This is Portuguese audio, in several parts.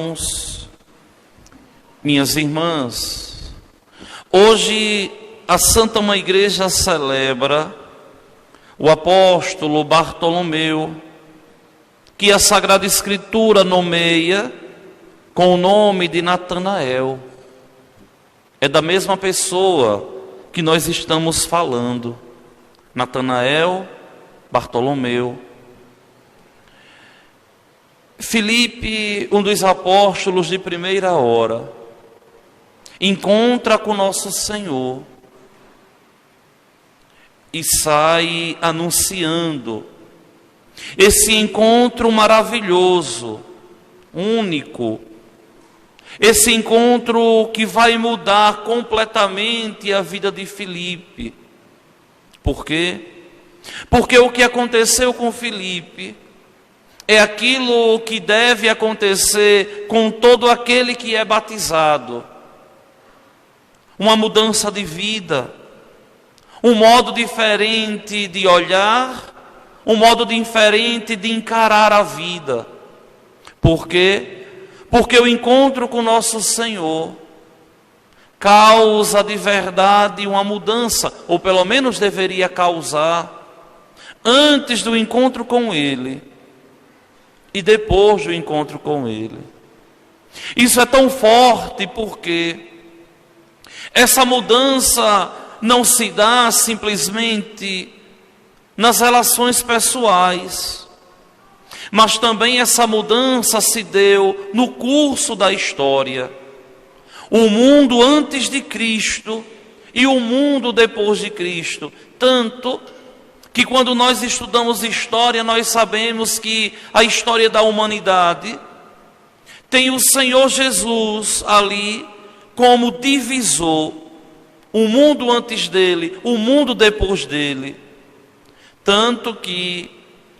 irmãos, minhas irmãs, hoje a Santa Mãe Igreja celebra o apóstolo Bartolomeu, que a Sagrada Escritura nomeia com o nome de Natanael. É da mesma pessoa que nós estamos falando, Natanael, Bartolomeu. Filipe, um dos apóstolos de primeira hora, encontra com nosso Senhor e sai anunciando esse encontro maravilhoso, único, esse encontro que vai mudar completamente a vida de Filipe. Por quê? Porque o que aconteceu com Filipe é aquilo que deve acontecer com todo aquele que é batizado. Uma mudança de vida, um modo diferente de olhar, um modo diferente de encarar a vida. Por quê? Porque o encontro com nosso Senhor causa de verdade uma mudança, ou pelo menos deveria causar, antes do encontro com Ele e depois do encontro com Ele. Isso é tão forte porque essa mudança não se dá simplesmente nas relações pessoais, mas também essa mudança se deu no curso da história. O mundo antes de Cristo e o mundo depois de Cristo. Tanto que quando nós estudamos história, nós sabemos que a história da humanidade tem o Senhor Jesus ali como divisor. O mundo antes dele, o mundo depois dele. Tanto que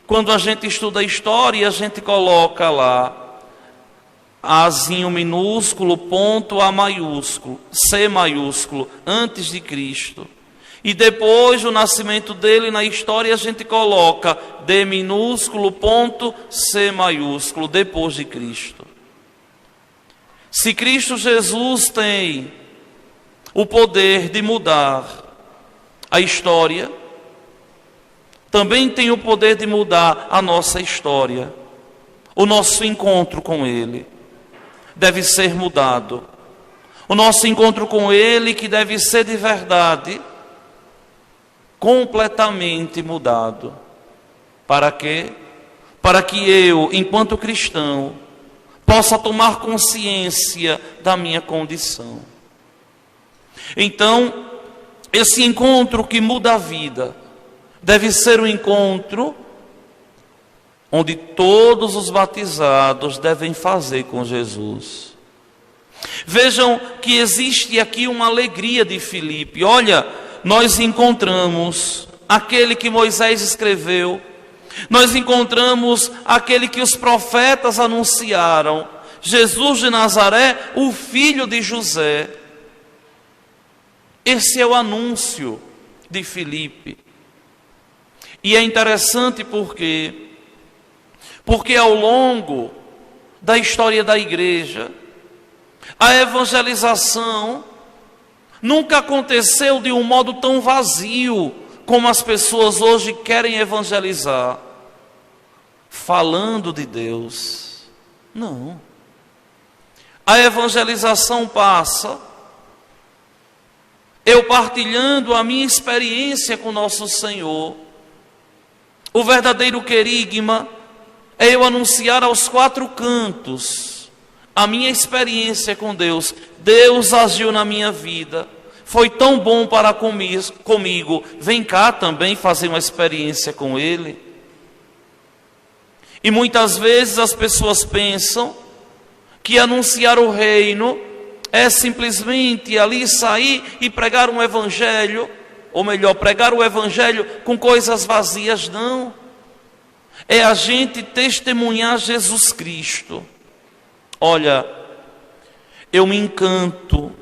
quando a gente estuda a história, a gente coloca lá Azinho minúsculo, ponto A maiúsculo, C maiúsculo, antes de Cristo. E depois do nascimento dele na história, a gente coloca D minúsculo, ponto C maiúsculo, depois de Cristo. Se Cristo Jesus tem o poder de mudar a história, também tem o poder de mudar a nossa história. O nosso encontro com Ele deve ser mudado. O nosso encontro com Ele, que deve ser de verdade, completamente mudado. Para quê? Para que eu, enquanto cristão, possa tomar consciência da minha condição. Então, esse encontro que muda a vida deve ser um encontro onde todos os batizados devem fazer com Jesus. Vejam que existe aqui uma alegria de Filipe. Olha, nós encontramos aquele que Moisés escreveu, nós encontramos aquele que os profetas anunciaram, Jesus de Nazaré, o filho de José. Esse é o anúncio de Filipe. E é interessante porque ao longo da história da igreja, a evangelização nunca aconteceu de um modo tão vazio como as pessoas hoje querem evangelizar, falando de Deus. Não. A evangelização passa eu partilhando a minha experiência com nosso Senhor. O verdadeiro querigma é eu anunciar aos quatro cantos a minha experiência com Deus. Deus agiu na minha vida, foi tão bom para comigo, vem cá também fazer uma experiência com Ele. E muitas vezes as pessoas pensam que anunciar o reino é simplesmente ali sair e pregar um evangelho, ou melhor, pregar o evangelho com coisas vazias. Não. É a gente testemunhar Jesus Cristo. Olha, eu me encanto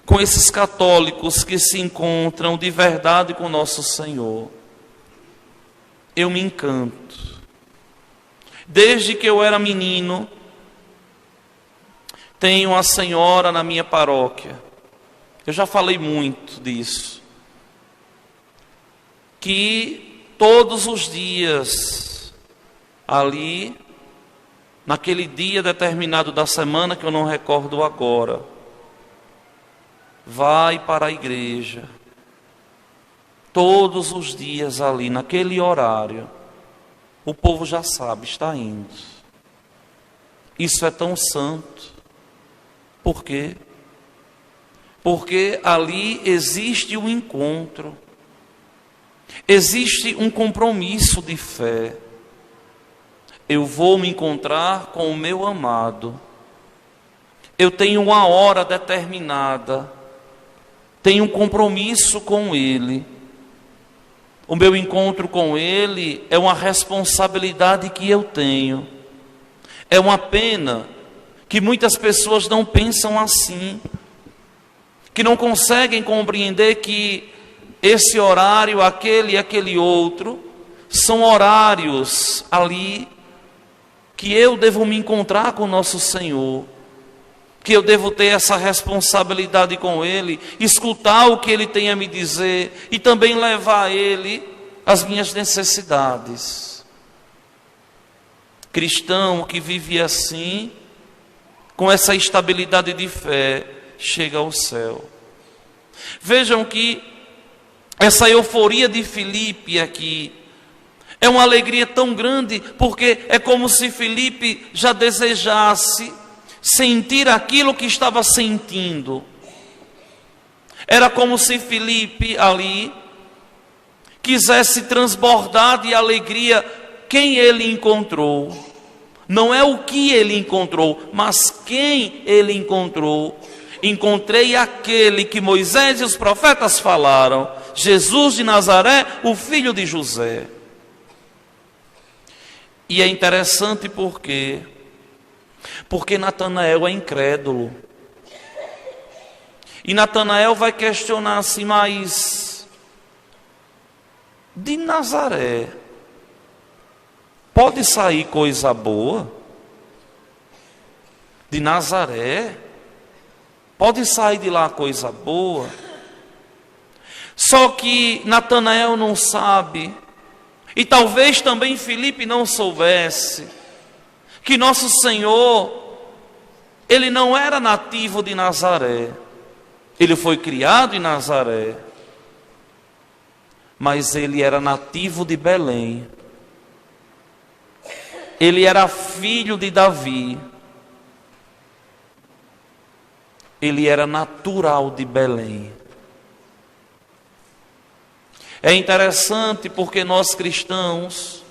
com esses católicos que se encontram de verdade com nosso Senhor. Eu me encanto. Desde que eu era menino, Tem uma senhora na minha paróquia, eu já falei muito disso, que todos os dias, ali, naquele dia determinado da semana, que eu não recordo agora, vai para a igreja, todos os dias ali, naquele horário, o povo já sabe, está indo. Isso é tão santo. Por quê? Porque ali existe um encontro, existe um compromisso de fé. Eu vou me encontrar com o meu amado, eu tenho uma hora determinada, tenho um compromisso com Ele. O meu encontro com Ele é uma responsabilidade que eu tenho. É uma pena que muitas pessoas não pensam assim, que não conseguem compreender que esse horário, aquele e aquele outro, são horários ali que eu devo me encontrar com o nosso Senhor, que eu devo ter essa responsabilidade com Ele, escutar o que Ele tem a me dizer e também levar a Ele as minhas necessidades. Cristão que vive assim, com essa estabilidade de fé, chega ao céu. Vejam que essa euforia de Filipe aqui é uma alegria tão grande, porque é como se Filipe já desejasse sentir aquilo que estava sentindo. Era como se Filipe ali quisesse transbordar de alegria quem ele encontrou. Não é o que ele encontrou, mas quem ele encontrou. Encontrei aquele que Moisés e os profetas falaram, Jesus de Nazaré, o filho de José. E é interessante porque Natanael é incrédulo. E Natanael vai questionar assim, mas de Nazaré pode sair coisa boa? De Nazaré pode sair de lá coisa boa? Só que Natanael não sabe, e talvez também Filipe não soubesse, que nosso Senhor, Ele não era nativo de Nazaré. Ele foi criado em Nazaré, mas Ele era nativo de Belém. Ele era filho de Davi. Ele era natural de Belém. É interessante porque nós cristãos,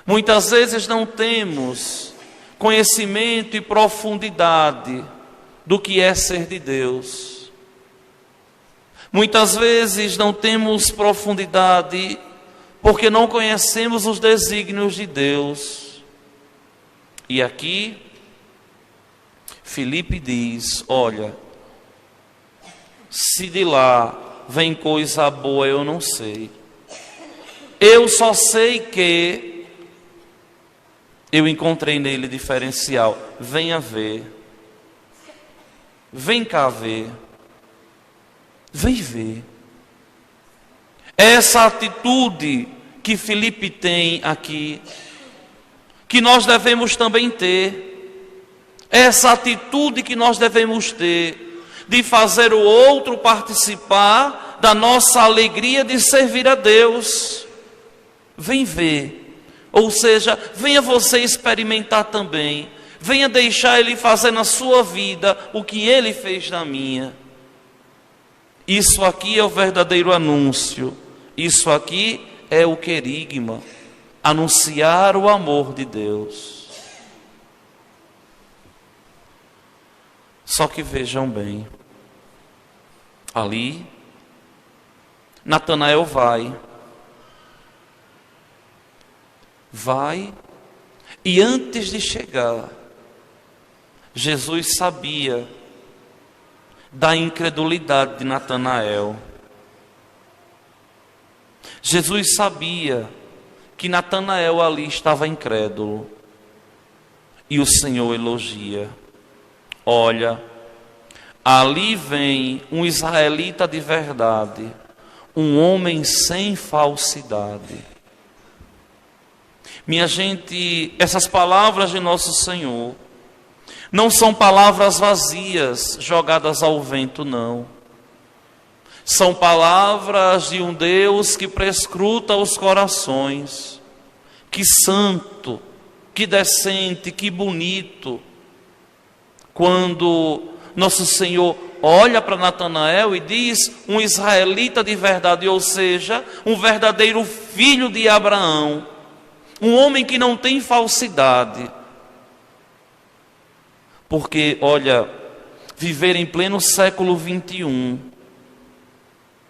muitas vezes não temos conhecimento e profundidade do que é ser de Deus. Muitas vezes não temos profundidade porque não conhecemos os desígnios de Deus. E aqui Filipe diz, olha, se de lá vem coisa boa, eu não sei. Eu só sei que eu encontrei nele diferencial. Venha ver. Vem cá ver. Vem ver. Essa atitude que Filipe tem aqui, que nós devemos também ter. Essa atitude que nós devemos ter, de fazer o outro participar da nossa alegria de servir a Deus. Vem ver. Ou seja, venha você experimentar também. Venha deixar Ele fazer na sua vida o que Ele fez na minha. Isso aqui é o verdadeiro anúncio. Isso aqui é o querigma. Anunciar o amor de Deus. Só que vejam bem. Ali, Natanael vai, e antes de chegar, Jesus sabia da incredulidade de Natanael. Jesus sabia que Natanael ali estava incrédulo, e o Senhor elogia. olha, ali vem um israelita de verdade, um homem sem falsidade. Minha gente, essas palavras de nosso Senhor não são palavras vazias, jogadas ao vento, não. São palavras de um Deus que prescruta os corações. Que santo, que decente, que bonito. Quando nosso Senhor olha para Natanael e diz, um israelita de verdade, ou seja, um verdadeiro filho de Abraão, um homem que não tem falsidade. Porque, olha, viver em pleno século 21,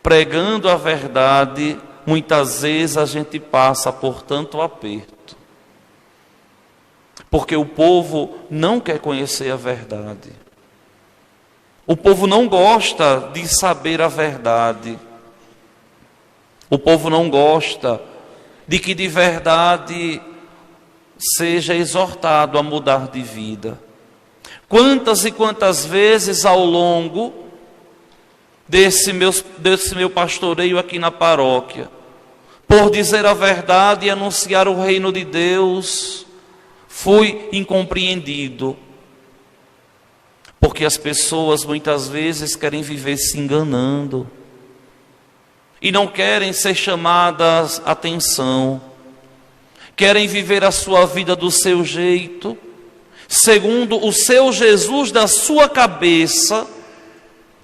pregando a verdade, muitas vezes a gente passa por tanto aperto. Porque o povo não quer conhecer a verdade. O povo não gosta de saber a verdade. O povo não gosta de que de verdade seja exortado a mudar de vida. Quantas e quantas vezes ao longo desse meu pastoreio aqui na paróquia, por dizer a verdade e anunciar o reino de Deus, fui incompreendido. Porque as pessoas muitas vezes querem viver se enganando e não querem ser chamadas a atenção, querem viver a sua vida do seu jeito, segundo o seu Jesus da sua cabeça,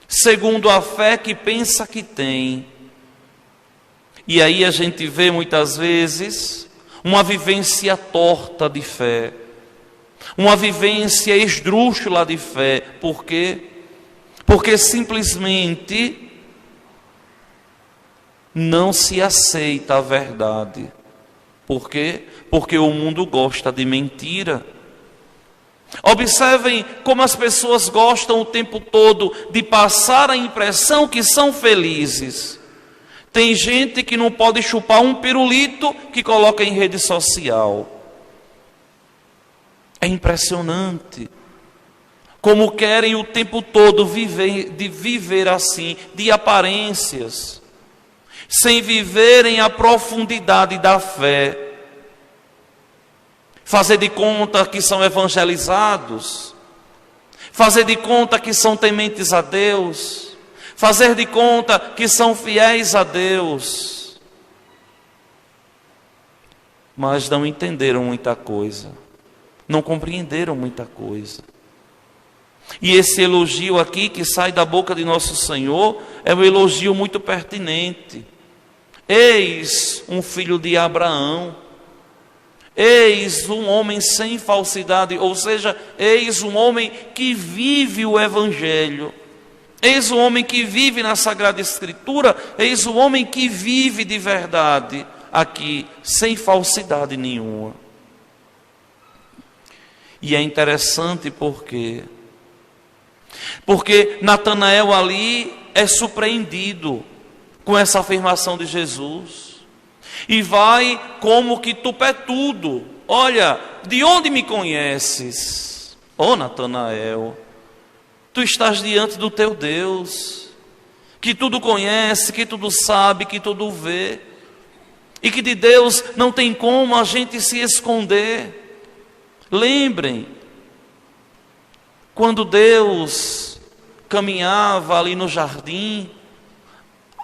segundo a fé que pensa que tem. E aí a gente vê muitas vezes uma vivência torta de fé, uma vivência esdrúxula de fé. Por quê? Porque simplesmente não se aceita a verdade. Por quê? Porque o mundo gosta de mentira. Observem como as pessoas gostam o tempo todo de passar a impressão que são felizes. Tem gente que não pode chupar um pirulito que coloca em rede social. É impressionante como querem o tempo todo viver assim, de aparências, sem viverem a profundidade da fé. Fazer de conta que são evangelizados, fazer de conta que são tementes a Deus, fazer de conta que são fiéis a Deus, mas não entenderam muita coisa, não compreenderam muita coisa. E esse elogio aqui que sai da boca de nosso Senhor é um elogio muito pertinente. Eis um filho de Abraão, eis um homem sem falsidade, ou seja, eis um homem que vive o Evangelho, eis um homem que vive na Sagrada Escritura, eis um homem que vive de verdade aqui, sem falsidade nenhuma. E é interessante porque Natanael ali é surpreendido com essa afirmação de Jesus. E vai como que tupetudo. Olha, de onde me conheces? Ó Natanael, tu estás diante do teu Deus, que tudo conhece, que tudo sabe, que tudo vê. E que de Deus não tem como a gente se esconder. Lembrem, quando Deus caminhava ali no jardim,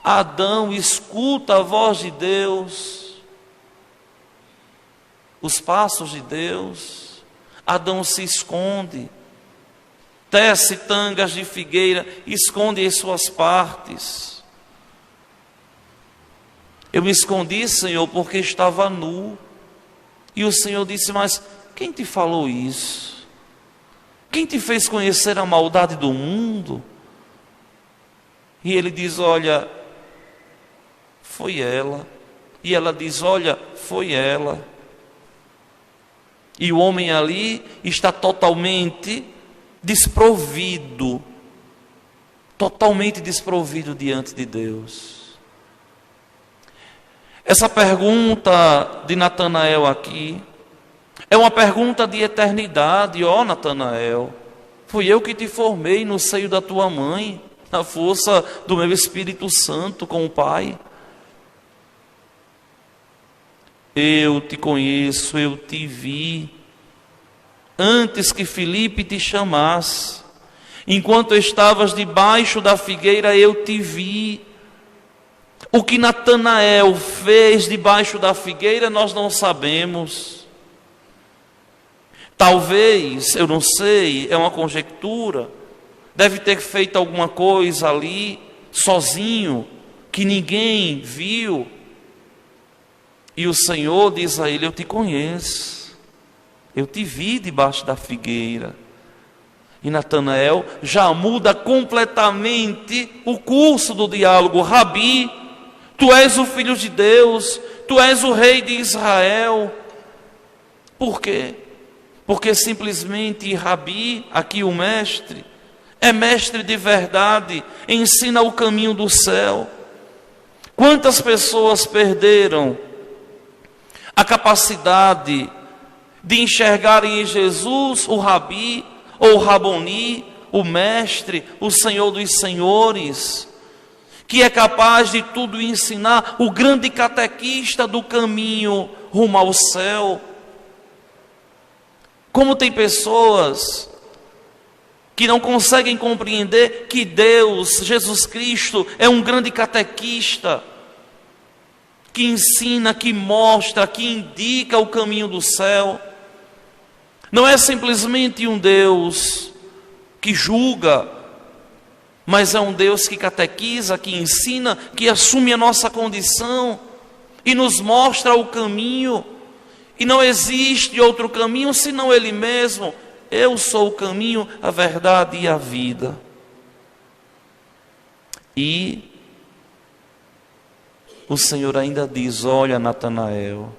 Adão escuta a voz de Deus, os passos de Deus. Adão se esconde, tece tangas de figueira, esconde as suas partes. Eu me escondi, Senhor, porque estava nu. E o Senhor disse, mas quem te falou isso? Quem te fez conhecer a maldade do mundo? E ele diz, olha, foi ela. E ela diz, olha, foi ela. E o homem ali está totalmente desprovido. Totalmente desprovido diante de Deus. Essa pergunta de Natanael aqui é uma pergunta de eternidade. Ó Natanael, Fui eu que te formei no seio da tua mãe, na força do meu Espírito Santo com o Pai. Eu te conheço, eu te vi, antes que Filipe te chamasse. Enquanto estavas debaixo da figueira, eu te vi. O que Natanael fez debaixo da figueira, nós não sabemos. Talvez, eu não sei, é uma conjectura, deve ter feito alguma coisa ali, sozinho, que ninguém viu. E o Senhor diz a ele: eu te conheço, eu te vi debaixo da figueira. E Natanael já muda completamente o curso do diálogo. Rabi, tu és o Filho de Deus, tu és o Rei de Israel. Por quê? Porque simplesmente Rabi, aqui o mestre, é mestre de verdade, ensina o caminho do céu. Quantas pessoas perderam a capacidade de enxergarem em Jesus o Rabi, ou o Raboni, o mestre, o Senhor dos senhores, que é capaz de tudo ensinar, o grande catequista do caminho rumo ao céu. Como tem pessoas que não conseguem compreender que Deus, Jesus Cristo, é um grande catequista, que ensina, que mostra, que indica o caminho do céu. Não é simplesmente um Deus que julga, mas é um Deus que catequiza, que ensina, que assume a nossa condição e nos mostra o caminho. E não existe outro caminho senão Ele mesmo. Eu sou o caminho, a verdade e a vida. E o Senhor ainda diz: olha, Natanael,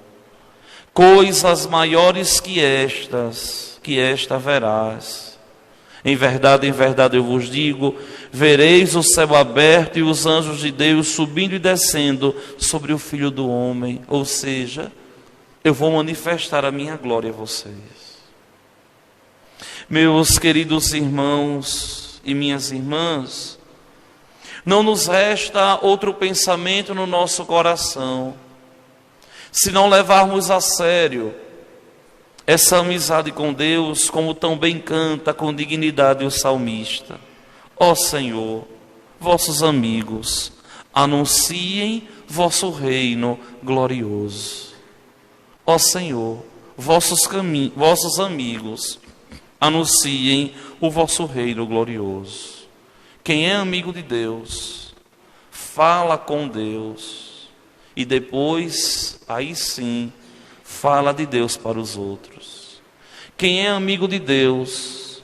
coisas maiores que esta verás. Em verdade eu vos digo, vereis o céu aberto e os anjos de Deus subindo e descendo sobre o Filho do Homem. Ou seja, eu vou manifestar a minha glória a vocês. Meus queridos irmãos e minhas irmãs, não nos resta outro pensamento no nosso coração, se não levarmos a sério essa amizade com Deus, como tão bem canta com dignidade o salmista. Ó Senhor, vossos amigos anunciem vosso reino glorioso. Ó Senhor, vossos amigos anunciem o vosso reino glorioso. Quem é amigo de Deus, fala com Deus e depois, aí sim, fala de Deus para os outros. Quem é amigo de Deus,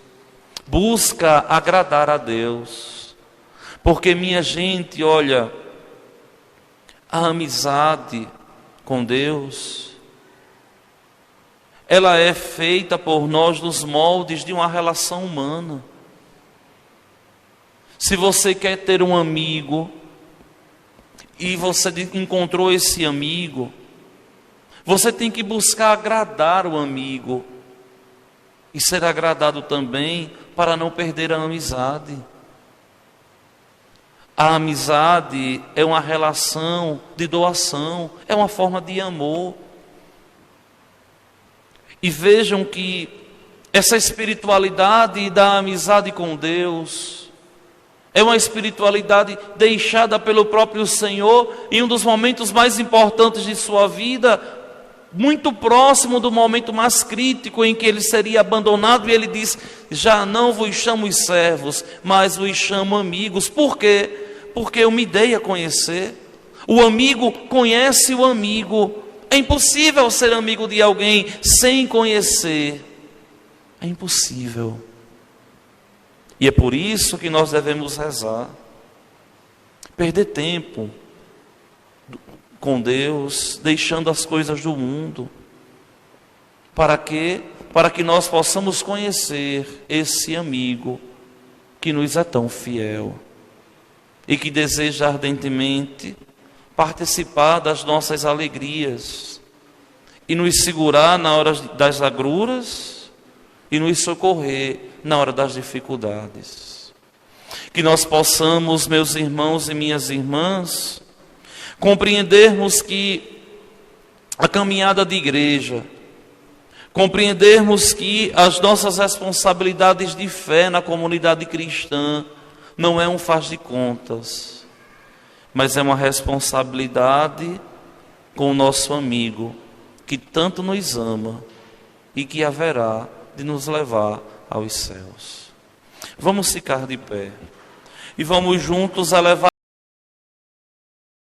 busca agradar a Deus. Porque, minha gente, olha, a amizade com Deus, ela é feita por nós nos moldes de uma relação humana. Se você quer ter um amigo e você encontrou esse amigo, você tem que buscar agradar o amigo e ser agradado também para não perder a amizade. A amizade é uma relação de doação, é uma forma de amor. E vejam que essa espiritualidade da amizade com Deus é uma espiritualidade deixada pelo próprio Senhor em um dos momentos mais importantes de sua vida, muito próximo do momento mais crítico em que ele seria abandonado, e ele diz: já não vos chamo servos, mas vos chamo amigos. Por quê? Porque eu me dei a conhecer. O amigo conhece o amigo. É impossível ser amigo de alguém sem conhecer. É impossível. E é por isso que nós devemos rezar. Perder tempo com Deus, deixando as coisas do mundo. Para quê? Para que nós possamos conhecer esse amigo que nos é tão fiel e que deseja ardentemente participar das nossas alegrias e nos segurar na hora das agruras e nos socorrer na hora das dificuldades. Que nós possamos, meus irmãos e minhas irmãs, compreendermos que a caminhada de igreja, compreendermos que as nossas responsabilidades de fé na comunidade cristã não é um faz de contas, mas é uma responsabilidade com o nosso amigo, que tanto nos ama e que haverá de nos levar aos céus. Vamos ficar de pé e vamos juntos elevar